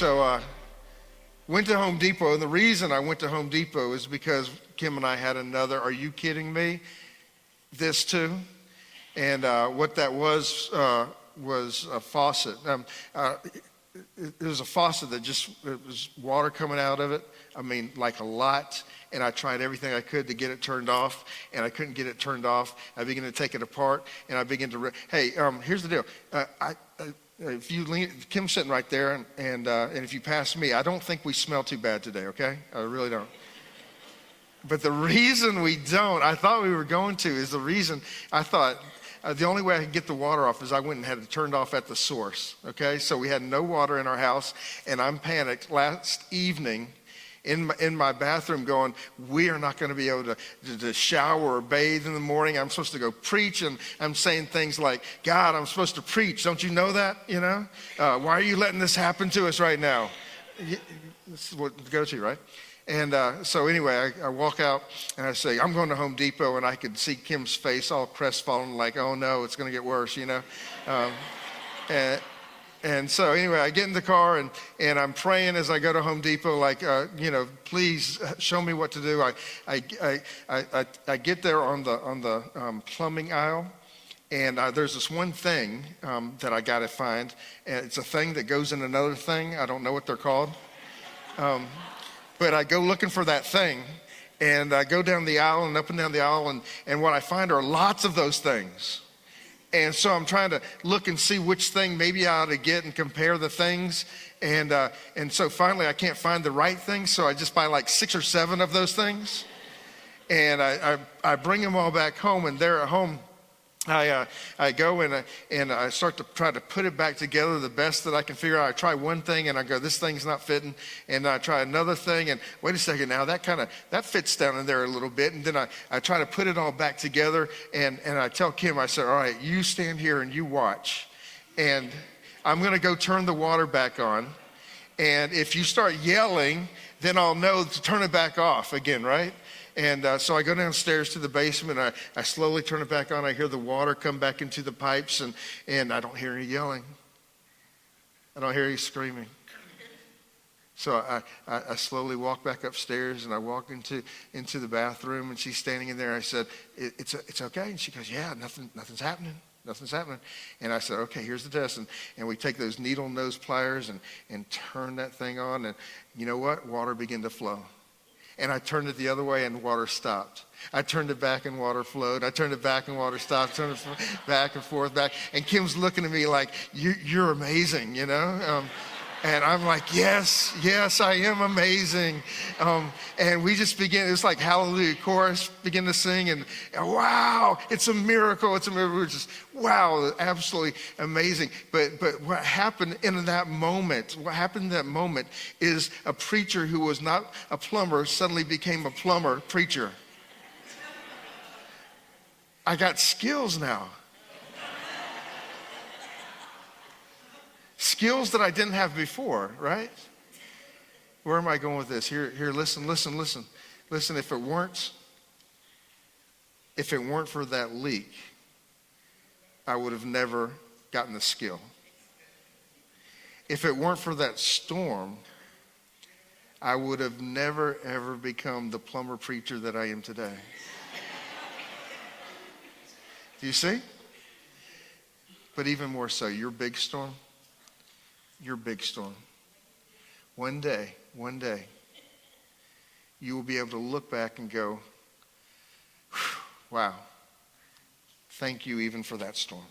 So went to Home Depot, and the reason I went to Home Depot is because Kim and I had another, are you kidding me? This too. And what that was a faucet. It was a faucet that it was water coming out of it. I mean, like a lot. And I tried everything I could to get it turned off, and I couldn't get it turned off. I began to take it apart, and I began to, here's the deal. If you lean, Kim's sitting right there, and if you pass me, I don't think we smell too bad today, okay? I really don't. But the reason we don't, I thought we were going to, is the reason I thought, the only way I could get the water off is I went and had it turned off at the source, okay? So we had no water in our house, and I'm panicked. Last evening, in my bathroom going, we are not going to be able to shower or bathe in the morning. I'm supposed to go preach, and I'm saying things like, God, I'm supposed to preach. Don't you know that, Why are you letting this happen to us right now? This is what to go to, right? And so anyway, I walk out and I say, I'm going to Home Depot, and I could see Kim's face all crestfallen, like, oh no, it's going to get worse, And so anyway, I get in the car and I'm praying as I go to Home Depot, like, please show me what to do. I get there on the plumbing aisle, and there's this one thing that I got to find, and it's a thing that goes in another thing. I don't know what they're called. But I go looking for that thing, and I go down the aisle and up and down the aisle, and what I find are lots of those things. And so I'm trying to look and see which thing maybe I ought to get and compare the things. And so finally I can't find the right thing, so I just buy like 6 or 7 of those things. And I bring them all back home, and there at home, I go and I start to try to put it back together the best that I can figure out. I try one thing and I go, this thing's not fitting. And I try another thing, and wait a second now, that fits down in there a little bit. And then I try to put it all back together, and I tell Kim, I said, all right, you stand here and you watch. And I'm going to go turn the water back on. And if you start yelling, then I'll know to turn it back off again, right? And so I go downstairs to the basement. I slowly turn it back on. I hear the water come back into the pipes, and I don't hear any yelling. I don't hear any screaming. So I slowly walk back upstairs, and I walk into the bathroom, and she's standing in there. I said, it's okay? And she goes, yeah, nothing's happening. Nothing's happening. And I said, okay, here's the test. And we take those needle nose pliers and turn that thing on, and you know what? Water began to flow. And I turned it the other way, and water stopped. I turned it back, and water flowed. I turned it back, and water stopped. Turned it back and forth, back. And Kim's looking at me like, you're amazing, And I'm like, yes, I am amazing. And we just begin, it was like Hallelujah chorus, begin to sing, and wow, it's a miracle. It's a miracle. We're just, wow, absolutely amazing. But what happened in that moment, is a preacher who was not a plumber suddenly became a plumber preacher. I got skills now. Skills that I didn't have before, right? Where am I going with this? Here, listen. Listen, if it weren't for that leak, I would have never gotten the skill. If it weren't for that storm, I would have never, ever become the plumber preacher that I am today. Do you see? But even more so, your big storm, one day, you will be able to look back and go, wow, thank you even for that storm.